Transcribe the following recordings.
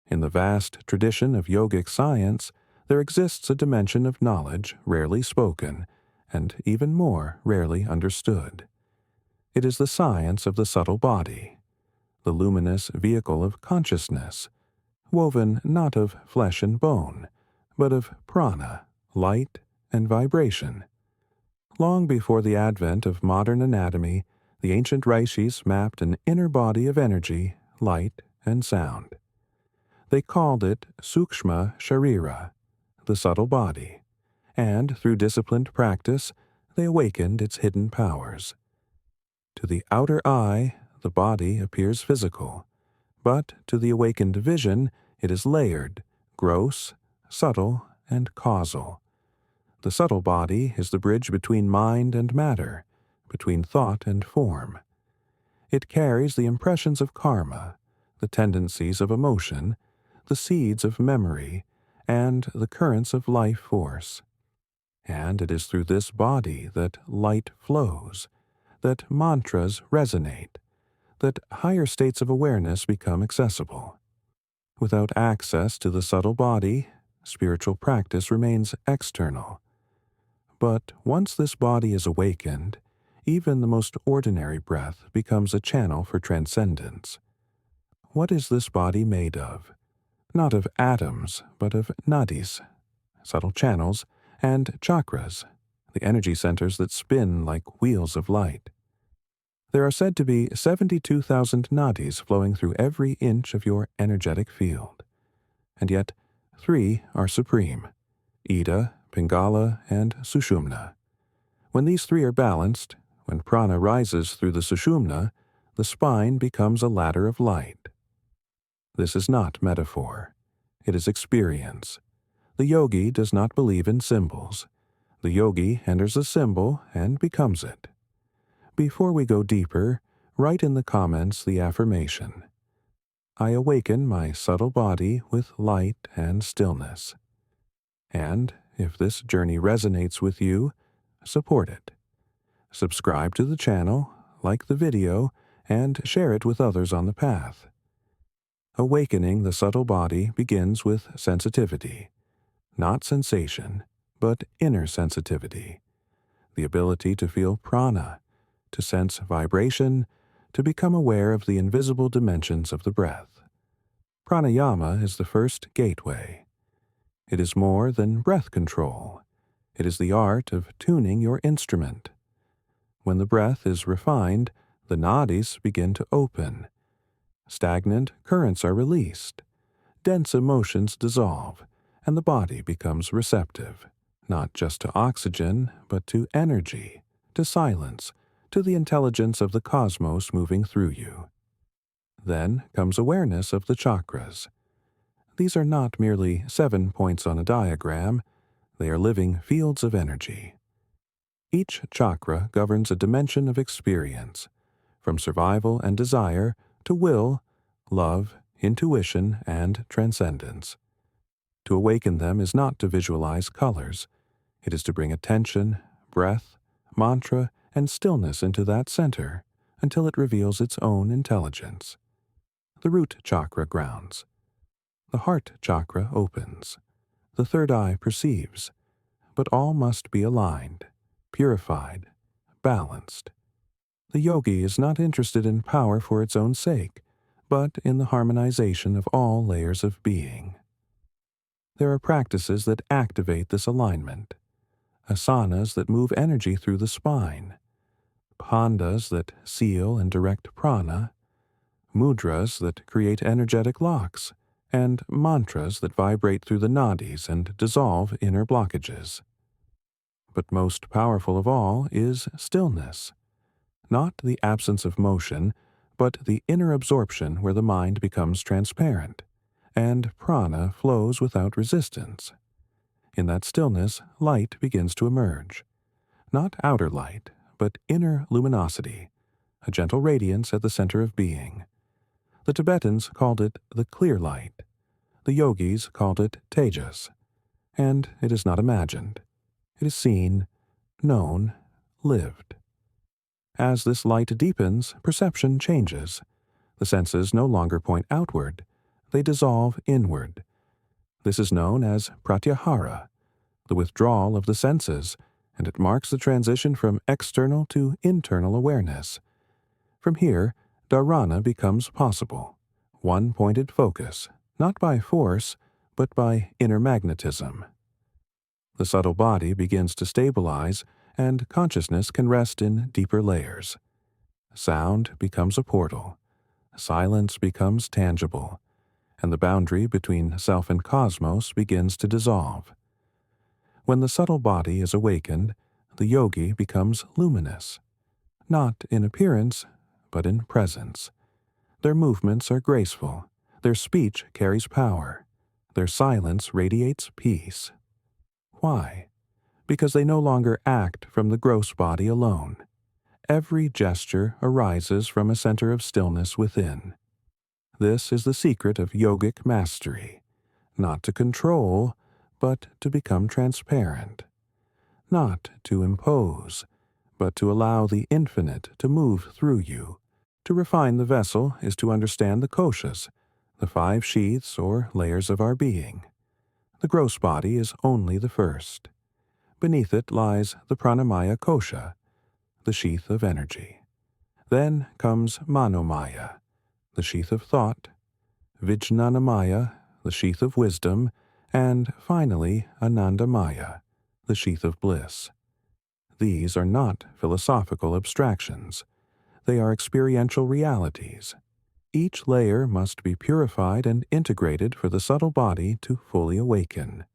In the vast tradition of yogic science, there exists a dimension of knowledge rarely spoken, and even more rarely understood. It is the science of the subtle body, the luminous vehicle of consciousness, woven not of flesh and bone, but of prana, light, and vibration. Long before the advent of modern anatomy, the ancient rishis mapped an inner body of energy, light, and sound. They called it sukshma sharira, the subtle body, and through disciplined practice, they awakened its hidden powers. To the outer eye, the body appears physical, but to the awakened vision, it is layered, gross, subtle, and causal. The subtle body is the bridge between mind and matter, between thought and form. It carries the impressions of karma, the tendencies of emotion, the seeds of memory, and the currents of life force. And it is through this body that light flows, that mantras resonate, that higher states of awareness become accessible. Without access to the subtle body, spiritual practice remains external. But once this body is awakened, even the most ordinary breath becomes a channel for transcendence. What is this body made of? Not of atoms, but of nadis, subtle channels, and chakras, the energy centers that spin like wheels of light. There are said to be 72,000 nadis flowing through every inch of your energetic field. And yet, 3 are supreme: Ida, Pingala, and Sushumna. When these 3 are balanced, when prana rises through the Sushumna, the spine becomes a ladder of light. This is not metaphor. It is experience. The yogi does not believe in symbols. The yogi enters a symbol and becomes it. Before we go deeper, write in the comments the affirmation: I awaken my subtle body with light and stillness. And, if this journey resonates with you, support it. Subscribe to the channel, like the video, and share it with others on the path. Awakening the subtle body begins with sensitivity, not sensation, but inner sensitivity, the ability to feel prana, to sense vibration, to become aware of the invisible dimensions of the breath. Pranayama is the first gateway. It is more than breath control. It is the art of tuning your instrument. When the breath is refined, the nadis begin to open. Stagnant currents are released. Dense emotions dissolve, and the body becomes receptive, not just to oxygen, but to energy, to silence, to the intelligence of the cosmos moving through you. Then comes awareness of the chakras. These are not merely 7 points on a diagram, they are living fields of energy. Each chakra governs a dimension of experience, from survival and desire to will, love, intuition, and transcendence. To awaken them is not to visualize colors. It is to bring attention, breath, mantra, and stillness into that center until it reveals its own intelligence. The root chakra grounds. The heart chakra opens. The third eye perceives. But all must be aligned, purified, balanced. The yogi is not interested in power for its own sake, but in the harmonization of all layers of being. There are practices that activate this alignment, asanas that move energy through the spine, bandhas that seal and direct prana, mudras that create energetic locks, and mantras that vibrate through the nadis and dissolve inner blockages. But most powerful of all is stillness, not the absence of motion, but the inner absorption where the mind becomes transparent, and prana flows without resistance. In that stillness, light begins to emerge. Not outer light, but inner luminosity, a gentle radiance at the center of being. The Tibetans called it the clear light. The yogis called it tejas. And it is not imagined. It is seen, known, lived. As this light deepens, perception changes. The senses no longer point outward. they dissolve inward. This is known as pratyahara, the withdrawal of the senses, and it marks the transition from external to internal awareness. From here, dharana becomes possible, one-pointed focus, not by force, but by inner magnetism. The subtle body begins to stabilize, and consciousness can rest in deeper layers. Sound becomes a portal, silence becomes tangible, and the boundary between self and cosmos begins to dissolve. When the subtle body is awakened, the yogi becomes luminous, not in appearance, but in presence. Their movements are graceful, their speech carries power, their silence radiates peace. Why? Because they no longer act from the gross body alone. Every gesture arises from a center of stillness within. This is the secret of yogic mastery, not to control, but to become transparent. Not to impose, but to allow the infinite to move through you. To refine the vessel is to understand the koshas, the 5 sheaths or layers of our being. The gross body is only the first. Beneath it lies the pranamaya kosha, the sheath of energy. Then comes manomaya, the sheath of thought, vijnanamaya, the sheath of wisdom, and finally anandamaya, the sheath of bliss. These are not philosophical abstractions. They are experiential realities. Each layer must be purified and integrated for the subtle body to fully awaken.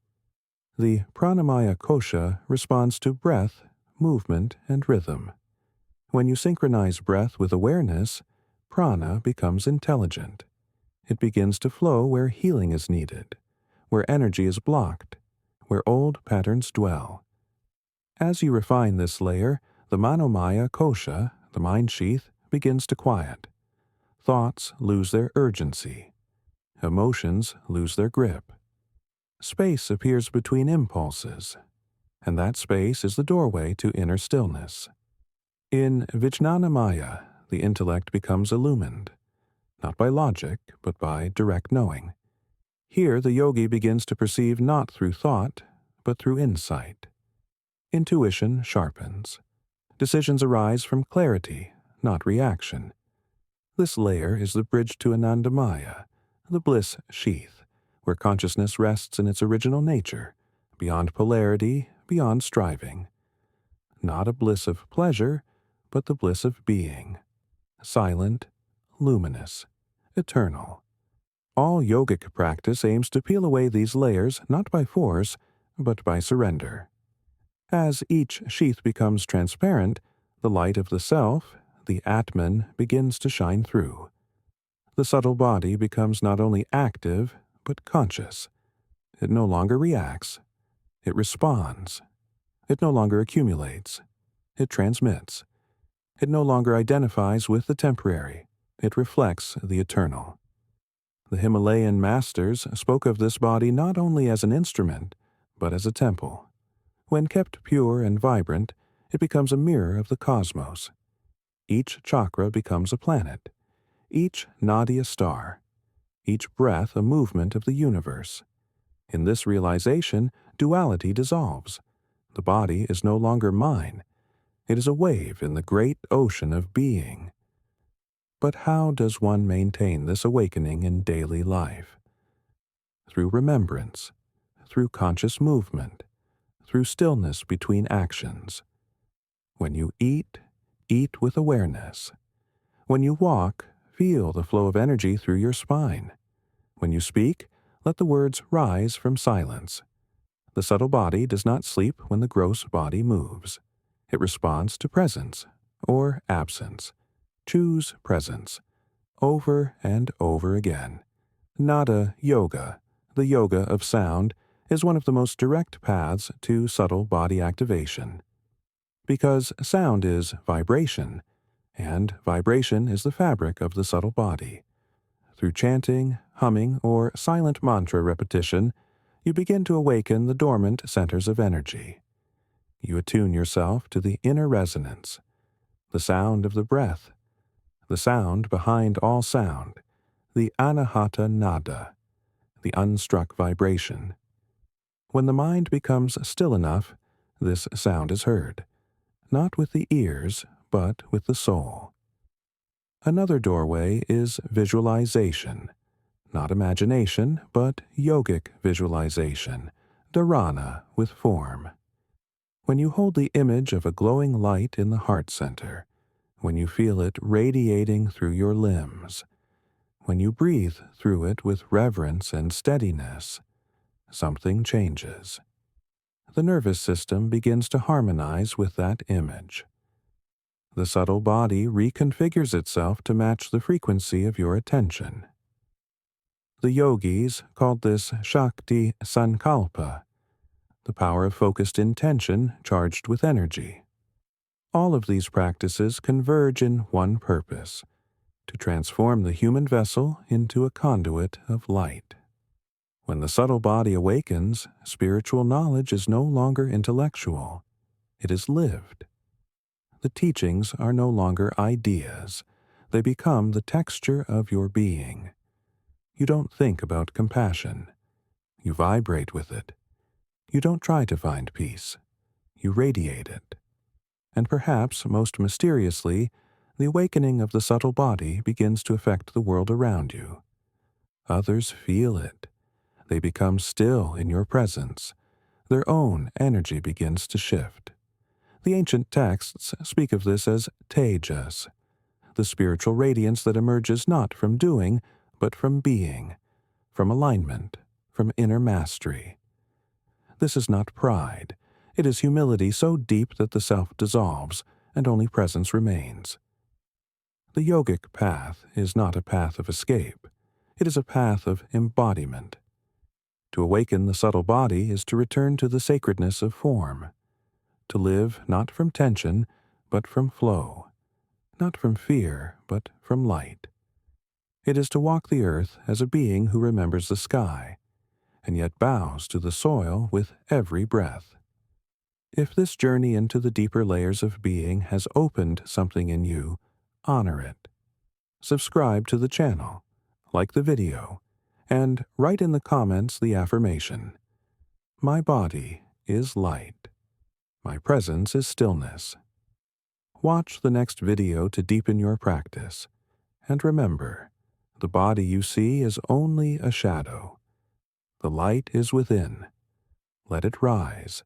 The pranamaya kosha responds to breath, movement, and rhythm. When you synchronize breath with awareness, prana becomes intelligent. It begins to flow where healing is needed, where energy is blocked, where old patterns dwell. As you refine this layer, the manomaya kosha, the mind sheath, begins to quiet. Thoughts lose their urgency. Emotions lose their grip. Space appears between impulses, and that space is the doorway to inner stillness. In Vijnanamaya, the intellect becomes illumined, not by logic, but by direct knowing. Here the yogi begins to perceive not through thought, but through insight. Intuition sharpens. Decisions arise from clarity, not reaction. This layer is the bridge to Anandamaya, the bliss sheath, where consciousness rests in its original nature, beyond polarity, beyond striving. Not a bliss of pleasure, but the bliss of being. Silent, luminous, eternal. All yogic practice aims to peel away these layers not by force, but by surrender. As each sheath becomes transparent, the light of the self, the Atman, begins to shine through. The subtle body becomes not only active, but conscious. It no longer reacts. It responds. It no longer accumulates. It transmits. It no longer identifies with the temporary. It reflects the eternal. The Himalayan masters spoke of this body not only as an instrument, but as a temple. When kept pure and vibrant, it becomes a mirror of the cosmos. Each chakra becomes a planet, each nadi a star, each breath a movement of the universe. In this realization, duality dissolves. The body is no longer mine. It is a wave in the great ocean of being. But how does one maintain this awakening in daily life? Through remembrance, through conscious movement, through stillness between actions. When you eat, eat with awareness. When you walk, feel the flow of energy through your spine. When you speak, let the words rise from silence. The subtle body does not sleep when the gross body moves. It responds to presence or absence. Choose presence, over and over again. Nada yoga, the yoga of sound, is one of the most direct paths to subtle body activation. Because sound is vibration, and vibration is the fabric of the subtle body. Through chanting, humming, or silent mantra repetition, you begin to awaken the dormant centers of energy. You attune yourself to the inner resonance, the sound of the breath, the sound behind all sound, the anahata nada, the unstruck vibration. When the mind becomes still enough, this sound is heard, not with the ears, but with the soul. Another doorway is visualization, not imagination, but yogic visualization, dharana with form. When you hold the image of a glowing light in the heart center, when you feel it radiating through your limbs, when you breathe through it with reverence and steadiness, something changes. The nervous system begins to harmonize with that image. The subtle body reconfigures itself to match the frequency of your attention. The yogis called this Shakti Sankalpa, the power of focused intention charged with energy. All of these practices converge in one purpose: to transform the human vessel into a conduit of light. When the subtle body awakens, spiritual knowledge is no longer intellectual. It is lived. The teachings are no longer ideas. They become the texture of your being. You don't think about compassion. You vibrate with it. You don't try to find peace. You radiate it. And perhaps, most mysteriously, the awakening of the subtle body begins to affect the world around you. Others feel it. They become still in your presence. Their own energy begins to shift. The ancient texts speak of this as tejas, the spiritual radiance that emerges not from doing, but from being, from alignment, from inner mastery. This is not pride. It is humility so deep that the self dissolves and only presence remains. The yogic path is not a path of escape. It is a path of embodiment. To awaken the subtle body is to return to the sacredness of form, to live not from tension, but from flow, not from fear, but from light. It is to walk the earth as a being who remembers the sky, and yet bows to the soil with every breath. If this journey into the deeper layers of being has opened something in you, honor it. Subscribe to the channel, like the video, and write in the comments the affirmation: my body is light. My presence is stillness. Watch the next video to deepen your practice. And remember, the body you see is only a shadow. The light is within. Let it rise.